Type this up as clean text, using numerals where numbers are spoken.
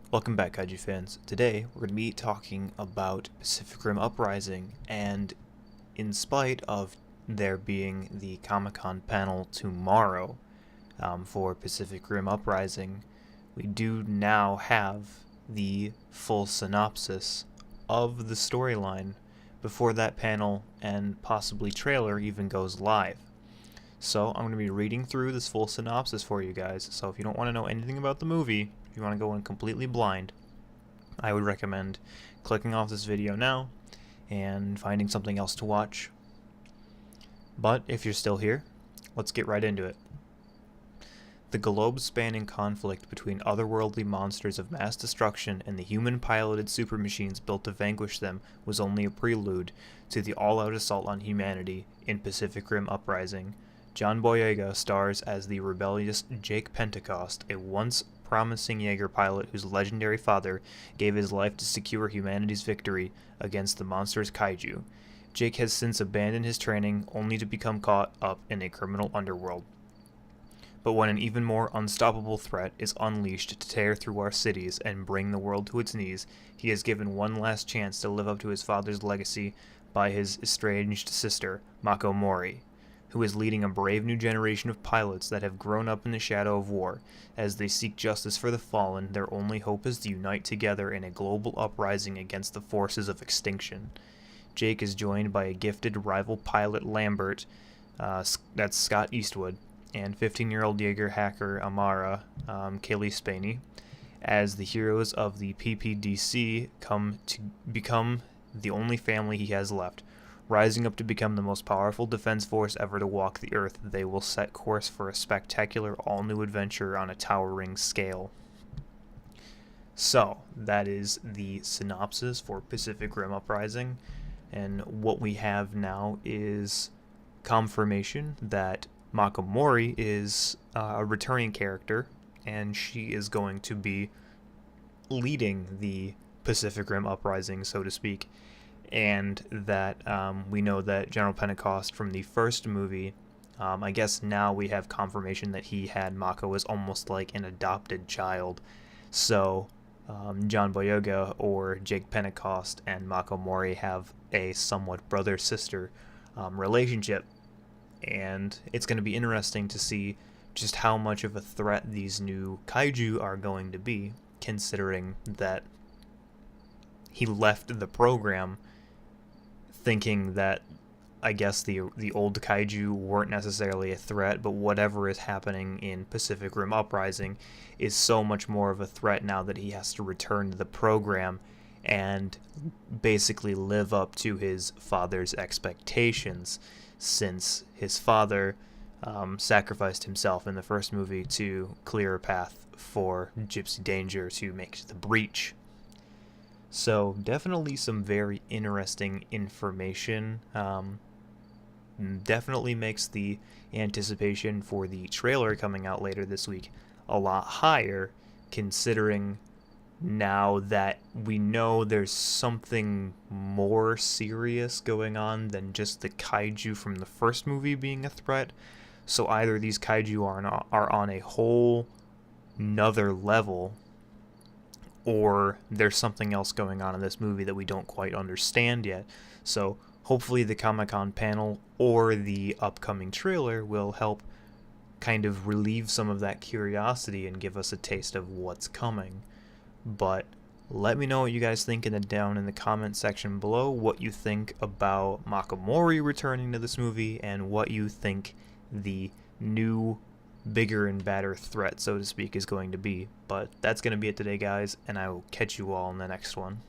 Welcome back, Kaiju fans. Today, we're going to be talking about Pacific Rim Uprising, and in spite of there being the Comic-Con panel tomorrow for Pacific Rim Uprising, we do now have the full synopsis of the storyline before that panel and possibly trailer even goes live. So I'm going to be reading through this full synopsis for you guys, so if you don't want to know anything about the movie, if you want to go in completely blind, I would recommend clicking off this video now and finding something else to watch. But if you're still here, let's get right into it. The globe-spanning conflict between otherworldly monsters of mass destruction and the human-piloted supermachines built to vanquish them was only a prelude to the all-out assault on humanity in Pacific Rim Uprising. John Boyega stars as the rebellious Jake Pentecost, a once promising Jaeger pilot whose legendary father gave his life to secure humanity's victory against the monstrous kaiju. Jake has since abandoned his training only to become caught up in a criminal underworld. But when an even more unstoppable threat is unleashed to tear through our cities and bring the world to its knees, he is given one last chance to live up to his father's legacy by his estranged sister, Mako Mori, who is leading a brave new generation of pilots that have grown up in the shadow of war. As they seek justice for the fallen, their only hope is to unite together in a global uprising against the forces of extinction. Jake is joined by a gifted rival pilot Lambert, that's Scott Eastwood, and 15-year-old Jaeger hacker Amara, Kaylee Spaney, as the heroes of the PPDC come to become the only family he has left. Rising up to become the most powerful defense force ever to walk the earth, they will set course for a spectacular all-new adventure on a towering scale. So, that is the synopsis for Pacific Rim Uprising, and what we have now is confirmation that Mako Mori is a returning character, and she is going to be leading the Pacific Rim Uprising, so to speak. And that we know that General Pentecost from the first movie, I guess now we have confirmation that he had Mako as almost like an adopted child. So John Boyega or Jake Pentecost and Mako Mori have a somewhat brother-sister relationship. And it's going to be interesting to see just how much of a threat these new kaiju are going to be, considering that he left the program thinking that, I guess, the old kaiju weren't necessarily a threat, but whatever is happening in Pacific Rim Uprising is so much more of a threat now that he has to return to the program and basically live up to his father's expectations, since his father sacrificed himself in the first movie to clear a path for Gypsy Danger to make the breach. So definitely some very interesting information. Definitely makes the anticipation for the trailer coming out later this week a lot higher, considering now that we know there's something more serious going on than just the kaiju from the first movie being a threat. So either these kaiju are on a whole nother level, or there's something else going on in this movie that we don't quite understand yet. So hopefully the Comic-Con panel or the upcoming trailer will help kind of relieve some of that curiosity and give us a taste of what's coming. But let me know what you guys think down in the comment section below, what you think about Mako Mori returning to this movie, and what you think the new bigger and badder threat, so to speak, is going to be. But that's going to be it today, guys, and I will catch you all in the next one.